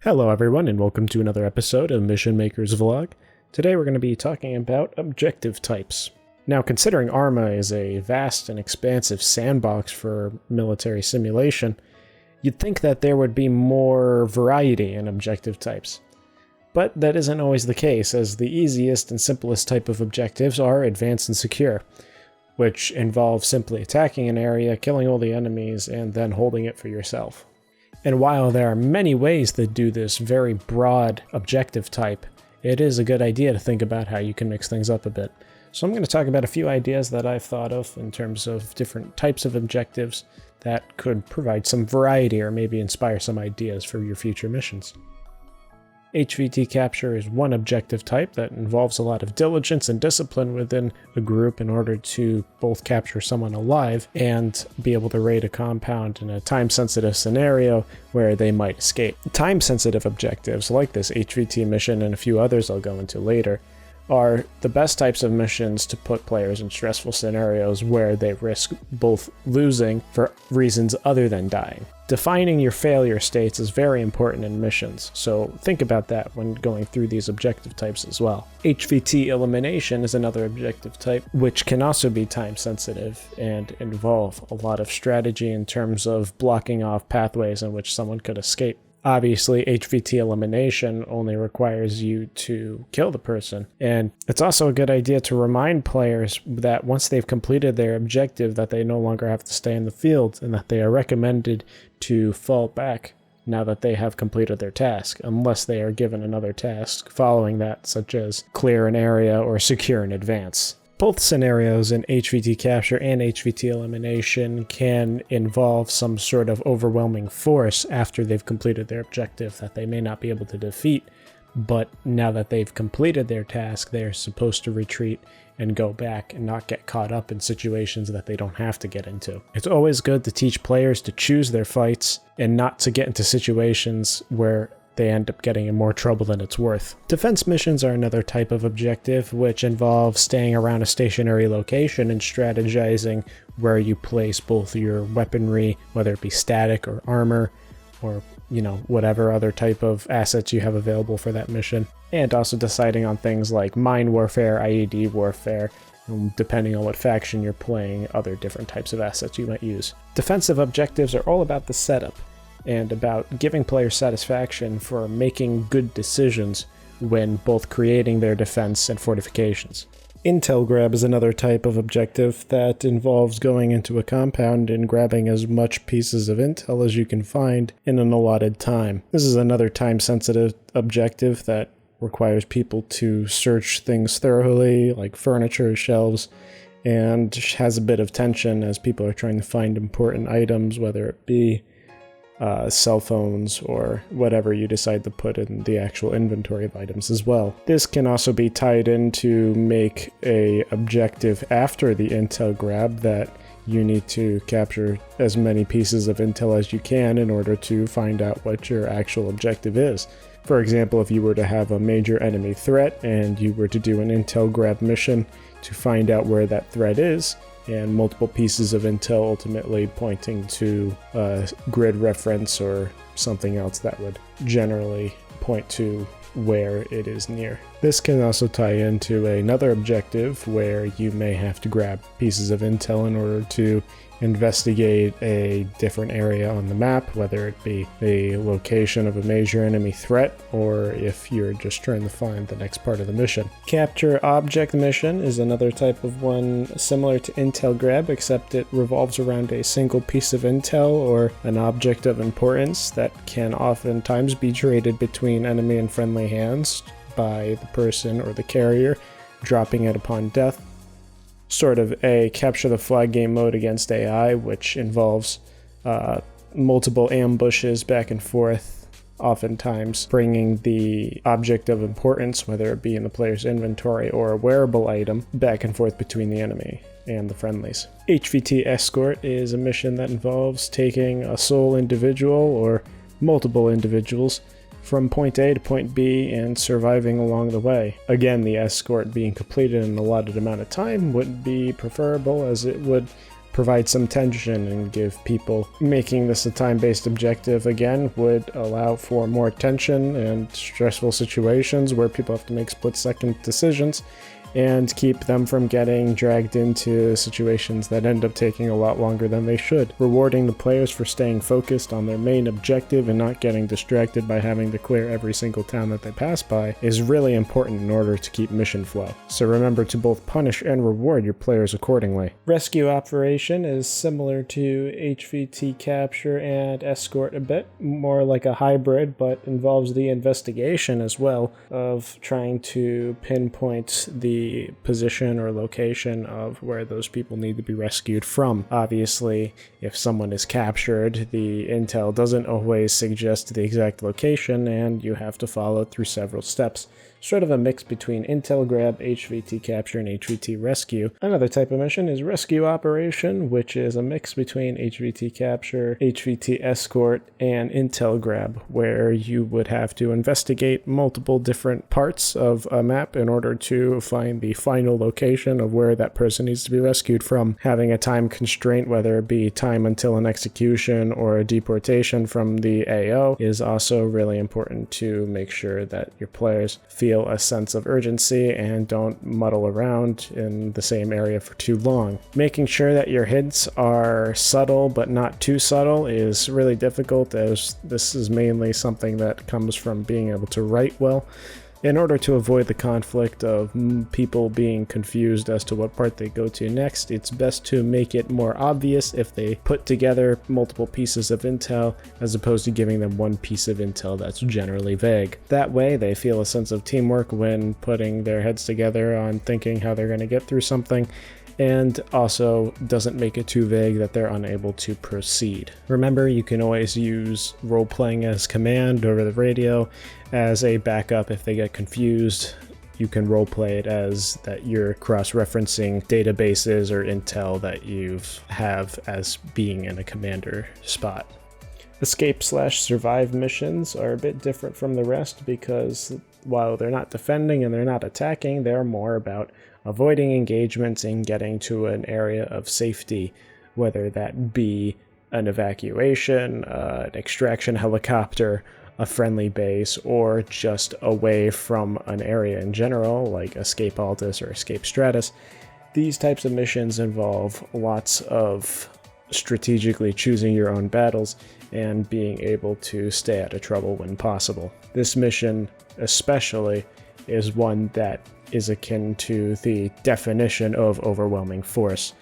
Hello everyone and welcome to another episode of Mission Maker's Vlog. Today we're going to be talking about objective types. Now, considering ARMA is a vast and expansive sandbox for military simulation, you'd think that there would be more variety in objective types. But that isn't always the case, as the easiest and simplest type of objectives are advanced and secure, which involve simply attacking an area, killing all the enemies, and then holding it for yourself. And while there are many ways to do this very broad objective type, it is a good idea to think about how you can mix things up a bit. So I'm going to talk about a few ideas that I've thought of in terms of different types of objectives that could provide some variety or maybe inspire some ideas for your future missions. HVT capture is one objective type that involves a lot of diligence and discipline within a group in order to both capture someone alive and be able to raid a compound in a time-sensitive scenario where they might escape. Time-sensitive objectives like this HVT mission and a few others I'll go into later are the best types of missions to put players in stressful scenarios where they risk both losing for reasons other than dying. Defining your failure states is very important in missions, so think about that when going through these objective types as well. HVT elimination is another objective type, which can also be time sensitive and involve a lot of strategy in terms of blocking off pathways in which someone could escape. Obviously, HVT elimination only requires you to kill the person, and it's also a good idea to remind players that once they've completed their objective that they no longer have to stay in the field and that they are recommended to fall back now that they have completed their task, unless they are given another task following that, such as clear an area or secure an advance. Both scenarios in HVT capture and HVT elimination can involve some sort of overwhelming force after they've completed their objective that they may not be able to defeat, but now that they've completed their task, they're supposed to retreat and go back and not get caught up in situations that they don't have to get into. It's always good to teach players to choose their fights and not to get into situations where they end up getting in more trouble than it's worth. Defense missions are another type of objective, which involves staying around a stationary location and strategizing where you place both your weaponry, whether it be static or armor, or whatever other type of assets you have available for that mission, and also deciding on things like mine warfare, IED warfare, and depending on what faction you're playing, other different types of assets you might use. Defensive objectives are all about the setup and about giving players satisfaction for making good decisions when both creating their defense and fortifications. Intel grab is another type of objective that involves going into a compound and grabbing as much pieces of intel as you can find in an allotted time. This is another time-sensitive objective that requires people to search things thoroughly, like furniture, shelves, and has a bit of tension as people are trying to find important items, whether it be cell phones or whatever you decide to put in the actual inventory of items as well. This can also be tied in to make a objective after the intel grab that you need to capture as many pieces of intel as you can in order to find out what your actual objective is. For example, if you were to have a major enemy threat and you were to do an intel grab mission to find out where that threat is, and multiple pieces of intel ultimately pointing to a grid reference or something else that would generally point to where it is near. This can also tie into another objective where you may have to grab pieces of intel in order to investigate a different area on the map, whether it be the location of a major enemy threat or if you're just trying to find the next part of the mission. Capture object mission is another type of one similar to intel grab, except it revolves around a single piece of intel or an object of importance that can oftentimes be traded between enemy and friendly hands by the person or the carrier, dropping it upon death. Sort of a capture the flag game mode against AI, which involves multiple ambushes back and forth, oftentimes bringing the object of importance, whether it be in the player's inventory or a wearable item, back and forth between the enemy and the friendlies. HVT escort is a mission that involves taking a sole individual or multiple individuals from point A to point B and surviving along the way. Again, the escort being completed in an allotted amount of time would be preferable, as it would provide some tension and give people. Making this a time-based objective, again, would allow for more tension and stressful situations where people have to make split-second decisions, and keep them from getting dragged into situations that end up taking a lot longer than they should. Rewarding the players for staying focused on their main objective and not getting distracted by having to clear every single town that they pass by is really important in order to keep mission flow. So remember to both punish and reward your players accordingly. Rescue operation is similar to HVT capture and escort a bit, more like a hybrid, but involves the investigation as well of trying to pinpoint the position or location of where those people need to be rescued from. Obviously, if someone is captured, the intel doesn't always suggest the exact location, and you have to follow through several steps. Sort of a mix between intel grab, HVT capture, and HVT rescue. Another type of mission is rescue operation, which is a mix between HVT capture, HVT escort, and intel grab, where you would have to investigate multiple different parts of a map in order to find the final location of where that person needs to be rescued from. Having a time constraint, whether it be time until an execution or a deportation from the AO, is also really important to make sure that your players feel a sense of urgency and don't muddle around in the same area for too long. Making sure that your hints are subtle but not too subtle is really difficult, as this is mainly something that comes from being able to write well. In order to avoid the conflict of people being confused as to what part they go to next, it's best to make it more obvious if they put together multiple pieces of intel, as opposed to giving them one piece of intel that's generally vague. That way, they feel a sense of teamwork when putting their heads together on thinking how they're going to get through something, and also doesn't make it too vague that they're unable to proceed. Remember, you can always use role-playing as command over the radio as a backup if they get confused. You can roleplay it as that you're cross-referencing databases or intel that you have as being in a commander spot. Escape/survive missions are a bit different from the rest because while they're not defending and they're not attacking, they're more about avoiding engagements and getting to an area of safety, whether that be an evacuation, an extraction helicopter, a friendly base, or just away from an area in general, like Escape Altus or Escape Stratus. These types of missions involve lots of strategically choosing your own battles and being able to stay out of trouble when possible. This mission especially is one that is akin to the definition of overwhelming force.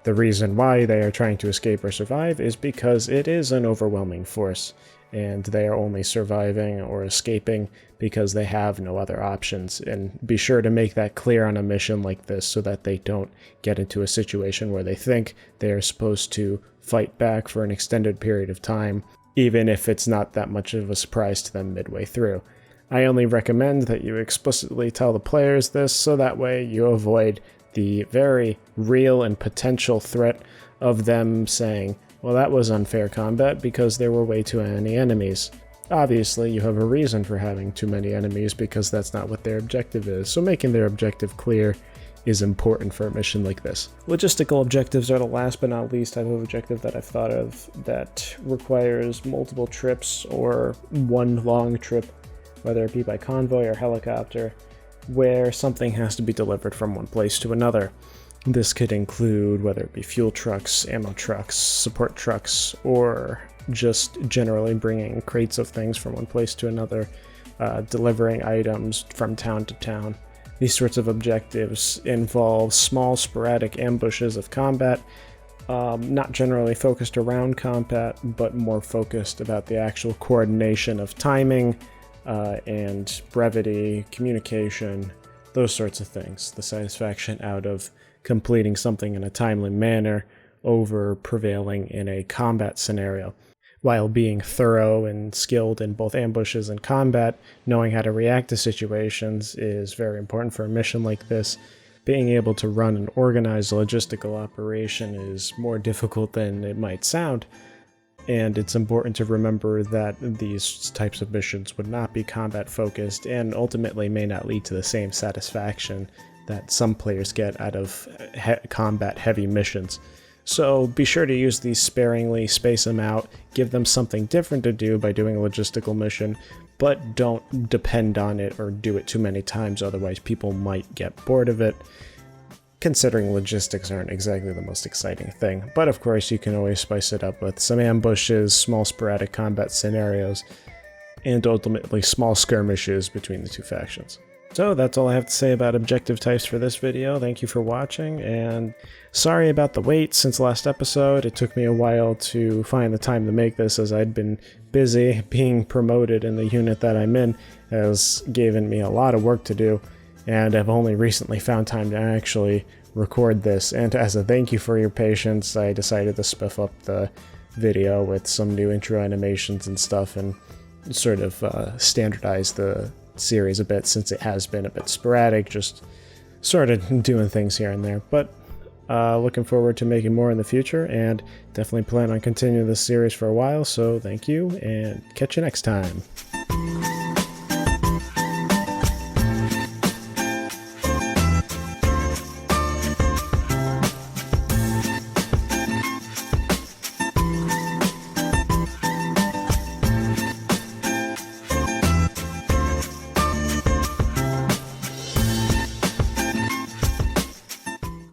The reason why they are trying to escape or survive is because it is an overwhelming force, and they are only surviving or escaping because they have no other options. And be sure to make that clear on a mission like this so that they don't get into a situation where they think they are supposed to fight back for an extended period of time, even if it's not that much of a surprise to them midway through. I only recommend that you explicitly tell the players this so that way you avoid the very real and potential threat of them saying, well, that was unfair combat because there were way too many enemies. Obviously, you have a reason for having too many enemies because that's not what their objective is, so making their objective clear is important for a mission like this. Logistical objectives are the last but not least type of objective that I've thought of that requires multiple trips or one long trip, whether it be by convoy or helicopter, where something has to be delivered from one place to another. This could include whether it be fuel trucks, ammo trucks, support trucks, or just generally bringing crates of things from one place to another, delivering items from town to town. These sorts of objectives involve small sporadic ambushes of combat, not generally focused around combat, but more focused about the actual coordination of timing and brevity, communication, those sorts of things. The satisfaction out of completing something in a timely manner over prevailing in a combat scenario. While being thorough and skilled in both ambushes and combat, knowing how to react to situations is very important for a mission like this. Being able to run an organized logistical operation is more difficult than it might sound, and it's important to remember that these types of missions would not be combat focused and ultimately may not lead to the same satisfaction that some players get out of combat heavy missions. So be sure to use these sparingly, space them out, give them something different to do by doing a logistical mission, but don't depend on it or do it too many times, otherwise people might get bored of it, considering logistics aren't exactly the most exciting thing. But of course you can always spice it up with some ambushes, small sporadic combat scenarios, and ultimately small skirmishes between the two factions. So that's all I have to say about objective types for this video. Thank you for watching, and sorry about the wait since last episode. It took me a while to find the time to make this, as I'd been busy. Being promoted in the unit that I'm in has given me a lot of work to do, and I've only recently found time to actually record this. And as a thank you for your patience, I decided to spiff up the video with some new intro animations and stuff, and sort of standardize the series a bit, since it has been a bit sporadic, just sort of doing things here and there. But looking forward to making more in the future, and definitely plan on continuing this series for a while, so thank you, and catch you next time.